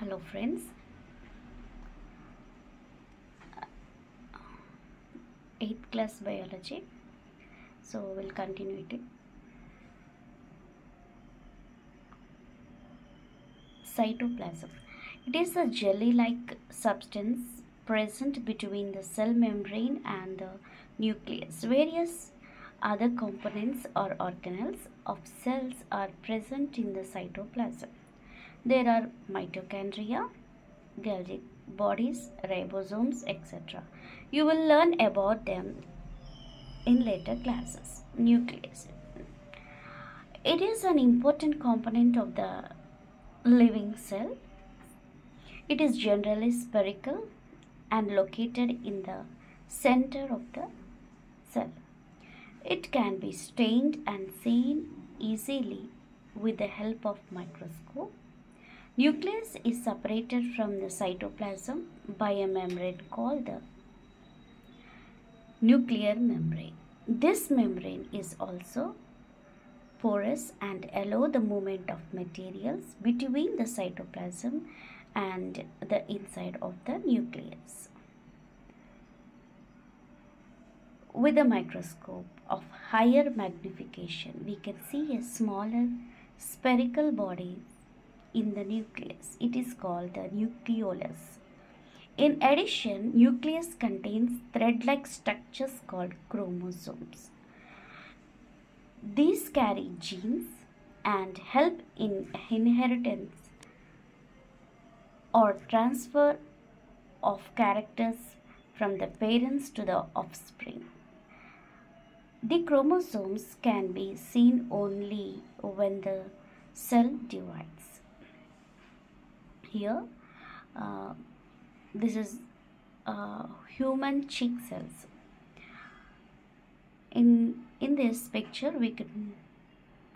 Hello friends, 8th class biology. So we'll continue it. Cytoplasm. It is a jelly-like substance present between the cell membrane and the nucleus. Various other components or organelles of cells are present in the cytoplasm. There are mitochondria, Golgi bodies, ribosomes, etc. You will learn about them in later classes. Nucleus. It is an important component of the living cell. It is generally spherical and located in the center of the cell. It can be stained and seen easily with the help of microscope. Nucleus is separated from the cytoplasm by a membrane called the nuclear membrane. This membrane is also porous and allow the movement of materials between the cytoplasm and the inside of the nucleus. With a microscope of higher magnification, we can see a smaller spherical body in the nucleus. It is called the nucleolus. In addition, nucleus contains thread-like structures called chromosomes. These carry genes and help in inheritance or transfer of characters from the parents to the offspring. The chromosomes can be seen only when the cell divides. Here, this is human cheek cells. In this picture, we can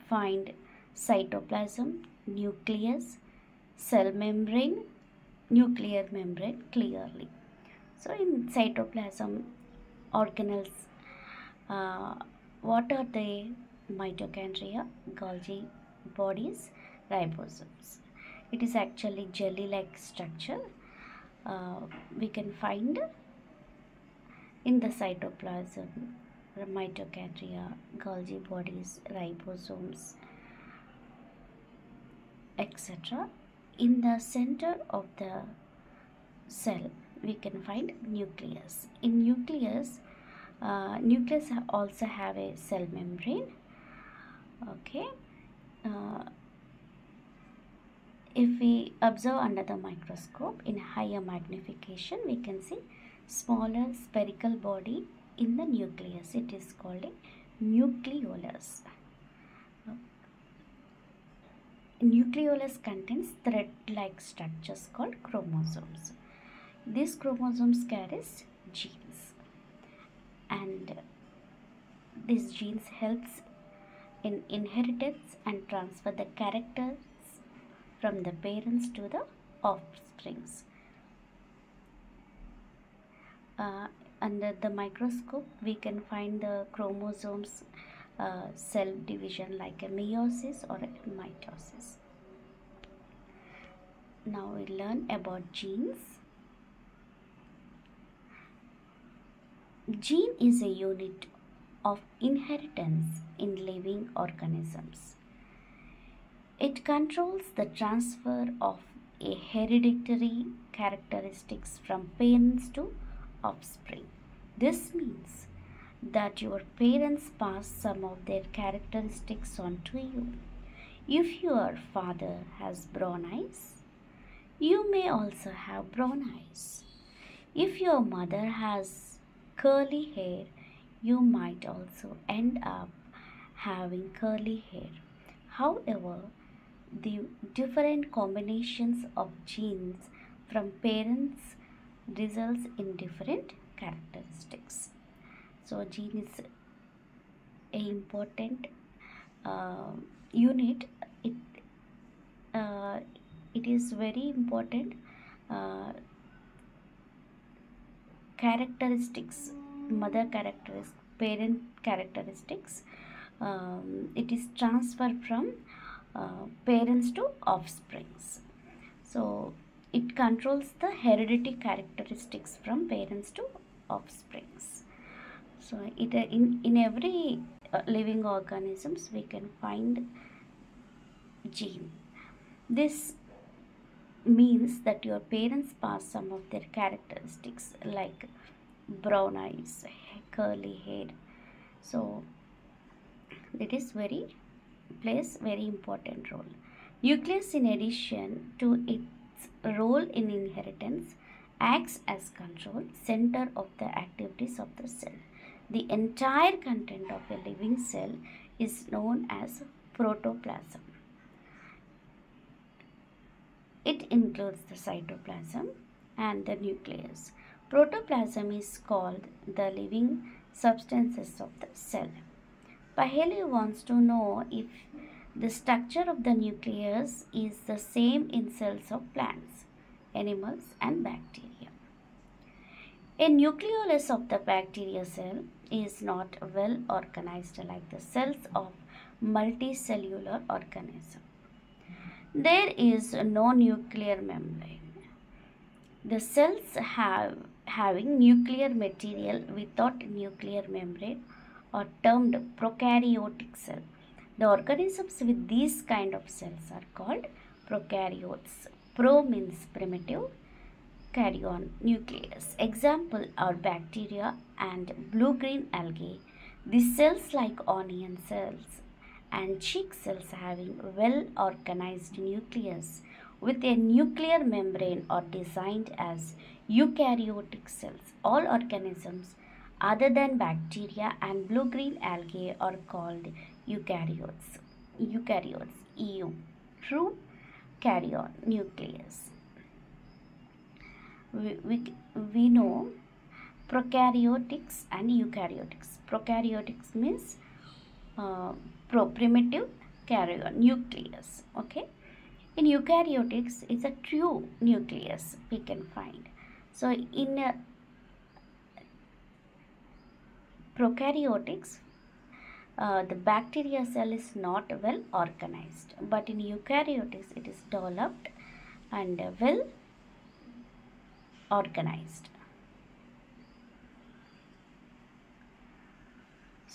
find cytoplasm, nucleus, cell membrane, nuclear membrane clearly. So in cytoplasm organelles, what are they? Mitochondria, Golgi bodies, ribosomes. It is actually jelly-like structure. We can find in the cytoplasm mitochondria, Golgi bodies, ribosomes, etc. In the center of the cell, we can find nucleus. In nucleus, nucleus also have a cell membrane. Okay. If we observe under the microscope in higher magnification, we can see smaller spherical body in the nucleus. It is called a nucleolus. Nucleolus contains thread-like structures called chromosomes. These chromosomes carries genes, and these genes helps in inheritance and transfer the characters from the parents to the offsprings. Under the microscope, we can find the chromosomes cell division like a meiosis or a mitosis. Now we learn about genes. Gene is a unit of inheritance in living organisms. It controls the transfer of a hereditary characteristics from parents to offspring. This means that your parents pass some of their characteristics on to you. If your father has brown eyes, you may also have brown eyes. If your mother has curly hair, you might also end up having curly hair. However, the different combinations of genes from parents results in different characteristics. So gene is a important unit. It is very important characteristics, mother characteristics, parent characteristics. It is transferred from parents to offsprings. So it controls the heredity characteristics from parents to offsprings. So in every living organisms we can find gene. This means that your parents pass some of their characteristics like brown eyes, curly hair. So it is plays very important role. Nucleus, in addition to its role in inheritance, acts as control center of the activities of the cell. The entire content of a living cell is known as protoplasm. It includes the cytoplasm and the nucleus. Protoplasm is called the living substances of the cell. Paheli wants to know if the structure of the nucleus is the same in cells of plants, animals and bacteria. A nucleolus of the bacteria cell is not well organized like the cells of multicellular organism. There is no nuclear membrane. The cells having nuclear material without nuclear membrane are termed prokaryotic cell. The organisms with these kind of cells are called prokaryotes. Pro means primitive, karyon nucleus. Example are bacteria and blue-green algae. These cells like onion cells and cheek cells having well-organized nucleus with a nuclear membrane are designed as eukaryotic cells. All organisms other than bacteria and blue-green algae are called eukaryotes. Eukaryotes, EU, true karyon nucleus. We know prokaryotics and eukaryotics. Prokaryotics means primitive, karyon nucleus. Okay, in eukaryotics it's a true nucleus we can find. So in prokaryotics the bacteria cell is not well organized, but in eukaryotics it is developed and well organized.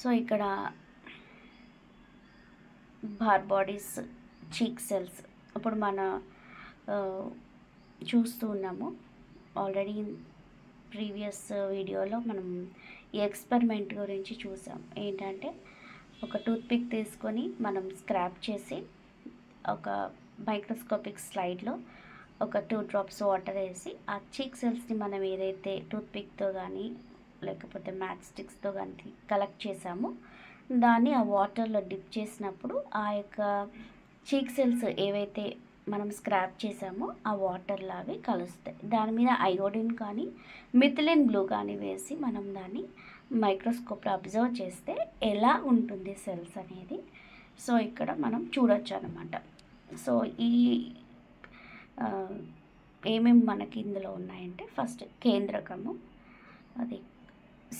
So ఇక్కడ బార్బాడీస్, చీక్ cells ఇప్పుడు మన చూస్తూ ఉన్నాము. Already previous వీడియోలో మనం ఈ experiment గురించి చూసాం. ఏంటంటే ఒక టూత్పిక్ తీసుకొని మనం స్క్రాప్ చేసి ఒక మైక్రోస్కోపిక్ స్లైడ్లో ఒక 2 drops వాటర్ వేసి ఆ చీక్ సెల్స్ని మనం ఏదైతే టూత్పిక్తో కానీ లేకపోతే మ్యాచ్ స్టిక్స్తో కానీ కలెక్ట్ చేసామో దాన్ని ఆ వాటర్లో డిప్ చేసినప్పుడు ఆ యొక్క చీక్ సెల్స్ ఏవైతే మనం స్క్రాప్ చేసామో ఆ వాటర్లో అవి కలుస్తాయి. దాని మీద అయోడిన్ కానీ మిథిలిన్ బ్లూ కానీ వేసి మనం దాన్ని మైక్రోస్కోప్లో అబ్జర్వ్ చేస్తే ఎలా ఉంటుంది సెల్స్ అనేది సో ఇక్కడ మనం చూడొచ్చు అనమాట. సో ఈ ఏమేమి మనకి ఇందులో ఉన్నాయంటే ఫస్ట్ కేంద్రకము, అది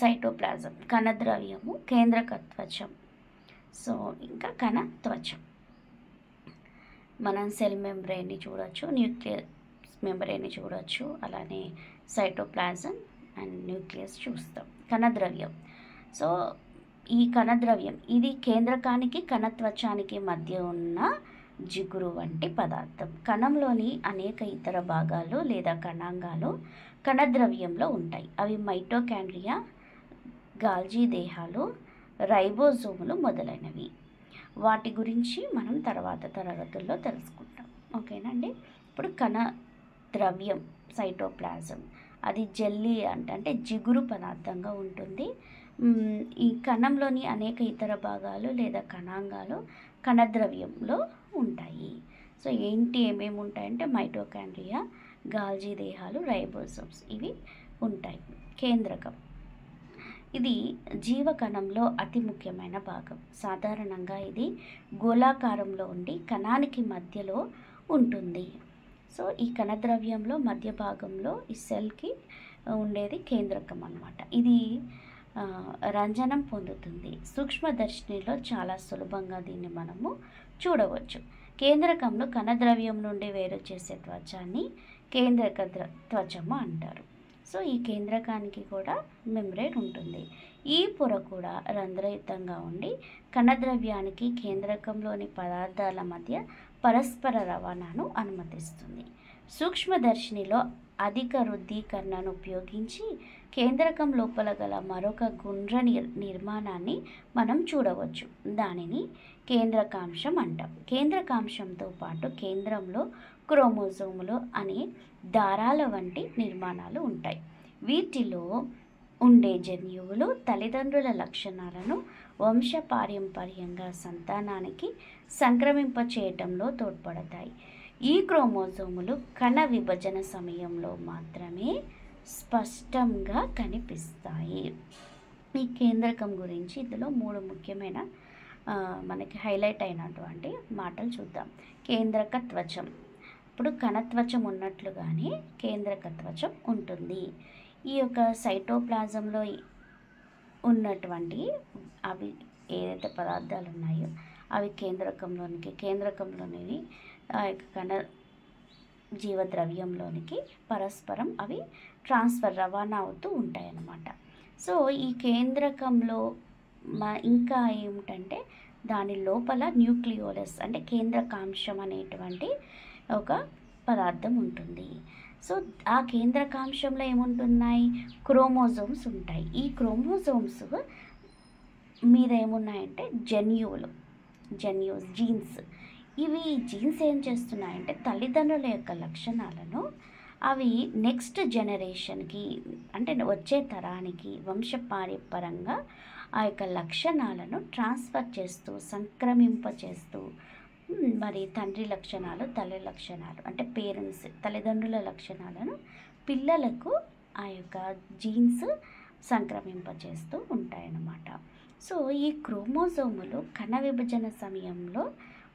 సైటోప్లాజం, కణద్రవ్యము, కేంద్రక త్వచం, సో ఇంకా కణ త్వచం. మనం సెల్ మెంబ్రెయిన్ని చూడొచ్చు, న్యూక్లియస్ మెంబ్రెయిన్ని చూడొచ్చు, అలానే సైటోప్లాజం అండ్ న్యూక్లియస్ చూస్తాం. కణద్రవ్యం, సో ఈ కణద్రవ్యం ఇది కేంద్రకానికి కణత్వచానికి మధ్య ఉన్న జిగురు వంటి పదార్థం. కణంలోని అనేక ఇతర భాగాలు లేదా కణాంగాలు కణద్రవ్యంలో ఉంటాయి. అవి మైటోకాండ్రియా, గాల్జీ దేహాలు, రైబోజోములు మొదలైనవి. వాటి గురించి మనం తర్వాత తరగతుల్లో తెలుసుకుంటాం. ఓకేనండి. ఇప్పుడు కణ ద్రవ్యం సైటోప్లాజం, అది జెల్లీ అంటే జిగురు పదార్థంగా ఉంటుంది. ఈ కణంలోని అనేక ఇతర భాగాలు లేదా కణాంగాలు కణద్రవ్యంలో ఉంటాయి. సో ఏమేమి ఉంటాయంటే మైటోకాండ్రియా, గాల్జీ దేహాలు, రైబోసోమ్స్ ఇవి ఉంటాయి. కేంద్రకం ఇది జీవకణంలో అతి ముఖ్యమైన భాగం. సాధారణంగా ఇది గోళాకారంలో ఉండి కణానికి మధ్యలో ఉంటుంది. సో ఈ కణద్రవ్యంలో మధ్య భాగంలో ఈ సెల్కి ఉండేది కేంద్రకం అన్నమాట. ఇది రంజనం పొందుతుంది. సూక్ష్మదర్శినిలో చాలా సులభంగా దీన్ని మనము చూడవచ్చు. కేంద్రకంను కణద్రవ్యం నుండి వేరు చేసే త్వచాన్ని కేంద్రక త్వచము అంటారు. సో ఈ కేంద్రకానికి కూడా మెంబ్రేన్ ఉంటుంది. ఈ పొర కూడా రంధ్రయుతంగా ఉండి కణద్రవ్యానికి కేంద్రకంలోని పదార్థాల మధ్య పరస్పర రవాణాను అనుమతిస్తుంది. సూక్ష్మదర్శినిలో అధిక రుద్దీకరణను ఉపయోగించి కేంద్రకం లోపల గల మరొక గుండ్ర నిర్మాణాన్ని మనం చూడవచ్చు. దానిని కేంద్రకాంశం అంటాం. కేంద్రకాంశంతో పాటు కేంద్రంలో క్రోమోజోములు అనే దారాల వంటి నిర్మాణాలు ఉంటాయి. వీటిలో ఉండే జన్యువులు తల్లిదండ్రుల లక్షణాలను వంశపారంపర్యంగా సంతానానికి సంక్రమింపచేయటంలో తోడ్పడతాయి. ఈ క్రోమోజోములు కణ విభజన సమయంలో మాత్రమే స్పష్టంగా కనిపిస్తాయి. ఈ కేంద్రకం గురించి ఇందులో 3 ముఖ్యమైన మనకి హైలైట్ అయినటువంటి మాటలు చూద్దాం. కేంద్రక త్వచం. ఇప్పుడు కణత్వచం ఉన్నట్లుగానే కేంద్రక త్వచం ఉంటుంది. ఈ యొక్క సైటోప్లాజంలో ఉన్నటువంటి అవి ఏదైతే పదార్థాలు ఉన్నాయో అవి కేంద్రకంలోని కణ జీవద్రవ్యంలోనికి పరస్పరం అవి రవాణా అవుతూ ఉంటాయన్నమాట. సో ఈ కేంద్రకంలో ఇంకా ఏమిటంటే దాని లోపల న్యూక్లియోలస్ అంటే కేంద్రకాంశం అనేటువంటి ఒక పదార్థం ఉంటుంది. సో ఆ కేంద్రకాంశంలో ఏముంటున్నాయి? క్రోమోజోమ్స్ ఉంటాయి. ఈ క్రోమోజోమ్స్ మీద ఏమున్నాయంటే జీన్స్. ఇవి జీన్స్ ఏం చేస్తున్నాయంటే తల్లిదండ్రుల యొక్క లక్షణాలను అవి నెక్స్ట్ జనరేషన్కి అంటే వచ్చే తరానికి వంశపారంపరంగా ఆ యొక్క లక్షణాలను ట్రాన్స్ఫర్ చేస్తూ సంక్రమింపచేస్తూ మరి తండ్రి లక్షణాలు తల్లి లక్షణాలు అంటే పేరెంట్స్ తల్లిదండ్రుల లక్షణాలను పిల్లలకు ఆ యొక్క జీన్స్ సంక్రమింపచేస్తూ ఉంటాయన్నమాట. సో ఈ క్రోమోజోములు కణ విభజన సమయంలో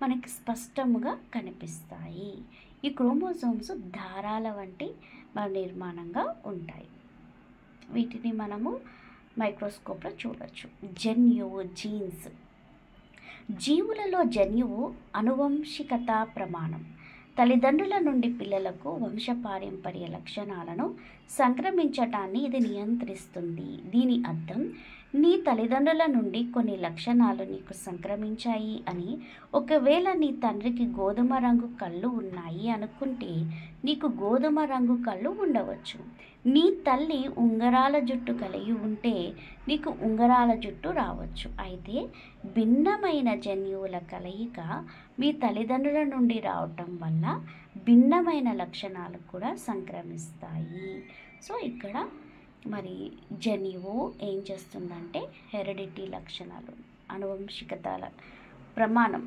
మనకి స్పష్టంగా కనిపిస్తాయి. ఈ క్రోమోజోమ్స్ దారాల వంటి నిర్మాణంగా ఉంటాయి. వీటిని మనము మైక్రోస్కోప్లో చూడవచ్చు. జన్యువు జీన్స్. జీవులలో జన్యువు అనువంశికత ప్రమాణం. తల్లిదండ్రుల నుండి పిల్లలకు వంశపారంపర్య లక్షణాలను సంక్రమించటాన్ని ఇది నియంత్రిస్తుంది. దీని అర్థం నీ తల్లిదండ్రుల నుండి కొన్ని లక్షణాలు నీకు సంక్రమించాయి అని. ఒకవేళ నీ తండ్రికి గోధుమ రంగు కళ్ళు ఉన్నాయి అనుకుంటే నీకు గోధుమ రంగు కళ్ళు ఉండవచ్చు. నీ తల్లి ఉంగరాల జుట్టు కలిగి ఉంటే నీకు ఉంగరాల జుట్టు రావచ్చు. అయితే భిన్నమైన జన్యువుల కలయిక మీ తల్లిదండ్రుల నుండి రావటం వల్ల భిన్నమైన లక్షణాలు కూడా సంక్రమిస్తాయి. సో ఇక్కడ మరి జన్యువు ఏం చేస్తుందంటే హెరిడిటీ లక్షణాలు అనువంశికత ప్రమాణం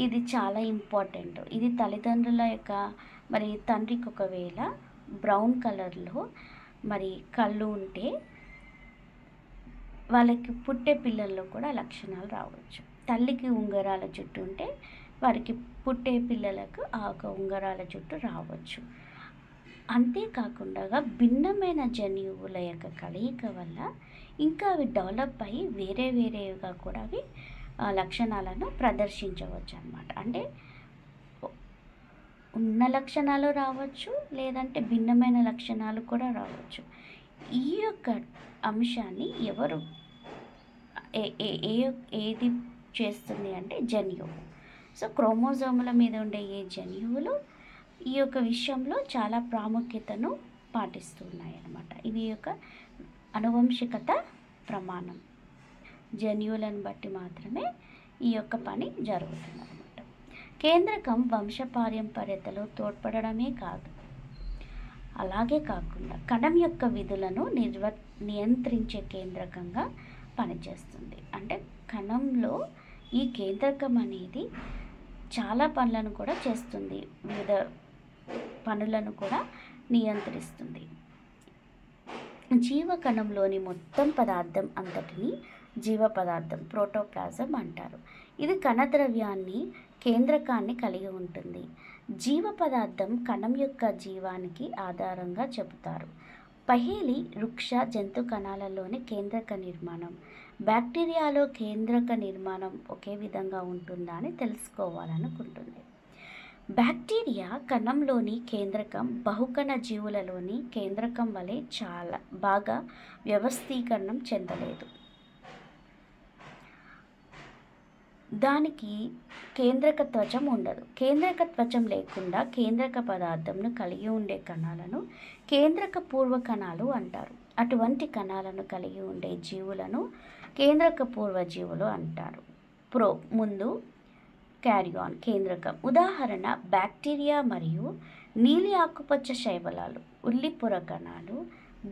ఇది చాలా ఇంపార్టెంట్. ఇది తల్లిదండ్రుల యొక్క మరి తండ్రికి ఒకవేళ బ్రౌన్ కలర్లో మరి కళ్ళు ఉంటే వాళ్ళకి పుట్టే పిల్లల్లో కూడా లక్షణాలు రావచ్చు. తల్లికి ఉంగరాల జుట్టు ఉంటే వారికి పుట్టే పిల్లలకు ఆ ఒక ఉంగరాల జుట్టు రావచ్చు. అంతేకాకుండా భిన్నమైన జన్యువుల యొక్క కలయిక వల్ల ఇంకా అవి డెవలప్ అయ్యి వేరేగా కూడా అవి లక్షణాలను ప్రదర్శించవచ్చు అన్నమాట. అంటే ఉన్న లక్షణాలు రావచ్చు, లేదంటే భిన్నమైన లక్షణాలు కూడా రావచ్చు. ఈ యొక్క అంశాన్ని ఎవరు ఏది చేస్తుంది అంటే జన్యువు. సో క్రోమోజోముల మీద ఉండే ఈ జన్యువులు ఈ యొక్క విషయంలో చాలా ప్రాముఖ్యతను పాటిస్తున్నాయి అన్నమాట. ఇవి యొక్క అనువంశికత ప్రమాణం. జన్యువులను బట్టి మాత్రమే ఈ యొక్క పని జరుగుతుంది అన్నమాట. కేంద్రకం వంశపారంపర్యతలో తోడ్పడమే కాదు, అలాగే కాకుండా కణం యొక్క విధులను నియంత్రించే కేంద్రకంగా పనిచేస్తుంది. అంటే కణంలో ఈ కేంద్రకం అనేది చాలా పనులను కూడా చేస్తుంది, వివిధ పనులను కూడా నియంత్రిస్తుంది. జీవకణంలోని మొత్తం పదార్థం అంతటిని జీవ పదార్థం ప్రోటోప్లాజం అంటారు. ఇది కణద్రవ్యాన్ని కేంద్రకాన్ని కలిగి ఉంటుంది. జీవ పదార్థం కణం యొక్క జీవానికి ఆధారంగా చెబుతారు. పహేలి వృక్ష జంతు కణాలలోని కేంద్రక నిర్మాణం. బ్యాక్టీరియాలో కేంద్రక నిర్మాణం ఒకే విధంగా ఉంటుందా అని తెలుసుకోవాలనుకుంటుంది. బ్యాక్టీరియా కణంలోని కేంద్రకం బహుకణ జీవులలోని కేంద్రకం వలె చాలా బాగా వ్యవస్థీకరణం చెందలేదు. దానికి కేంద్రక త్వచం ఉండదు. కేంద్రక త్వచం లేకుండా కేంద్రక పదార్థంను కలిగి ఉండే కణాలను కేంద్రక పూర్వ కణాలు అంటారు. అటువంటి కణాలను కలిగి ఉండే జీవులను కేంద్రక పూర్వ జీవులు అంటారు. ముందు క్యారియాన్ కేంద్రకం. ఉదాహరణ బ్యాక్టీరియా మరియు నీలి ఆకుపచ్చ శైవలాలు, ఉల్లిపొర కణాలు,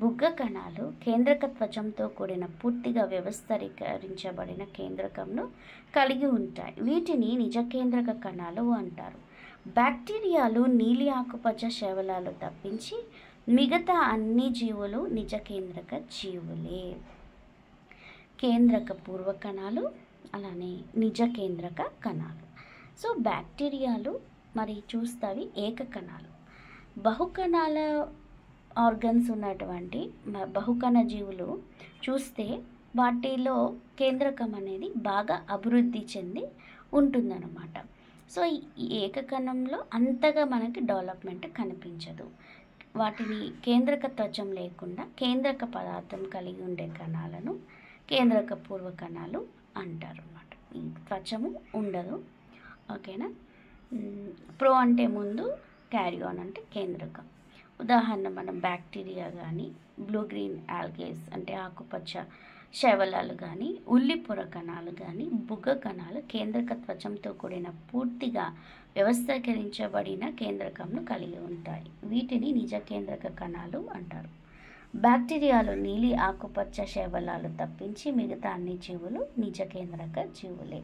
బుగ్గ కణాలు కేంద్రక త్వచంతో కూడిన పూర్తిగా వ్యవస్థీకరించబడిన కేంద్రకంను కలిగి ఉంటాయి. వీటిని నిజ కేంద్రక కణాలు అంటారు. బ్యాక్టీరియాలు, నీలి ఆకుపచ్చ శైవలాలు తప్పించి మిగతా అన్ని జీవులు నిజ కేంద్రక జీవులే. కేంద్రక పూర్వ కణాలు అలానే నిజ కేంద్రక కణాలు. సో బ్యాక్టీరియాలు మరి చూస్తావి ఏకకణాలు. బహుకణాల ఆర్గన్స్ ఉన్నటువంటి బహుకణ జీవులు చూస్తే వాటిలో కేంద్రకం అనేది బాగా అభివృద్ధి చెంది ఉంటుందన్నమాట. సో ఈ ఏకకణంలో అంతగా మనకి డెవలప్మెంట్ కనిపించదు. వాటిని కేంద్రక త్వచం లేకుండా కేంద్రక పదార్థం కలిగి ఉండే కణాలను కేంద్రక పూర్వ కణాలు అంటారు అన్నమాట. ఈ త్వచము ఉండదు. ఓకేనా. ప్రో అంటే ముందు, క్యారియాన్ అంటే కేంద్రకం. ఉదాహరణ మనం బ్యాక్టీరియా కానీ, బ్లూ గ్రీన్ ఆల్గేస్ అంటే ఆకుపచ్చ శైవలాలు కానీ, ఉల్లిపొర కణాలు కానీ, బుగ్గ కణాలు కేంద్రక త్వచంతో కూడిన పూర్తిగా వ్యవస్థీకరించబడిన కేంద్రకంను కలిగి ఉంటాయి. వీటిని నిజ కేంద్రక కణాలు అంటారు. బ్యాక్టీరియాలు, నీలి ఆకుపచ్చ శైవలాలు తప్పించి మిగతా అన్ని జీవులు నిజ కేంద్రక జీవులే.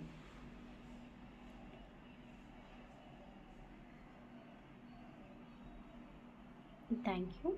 Thank you.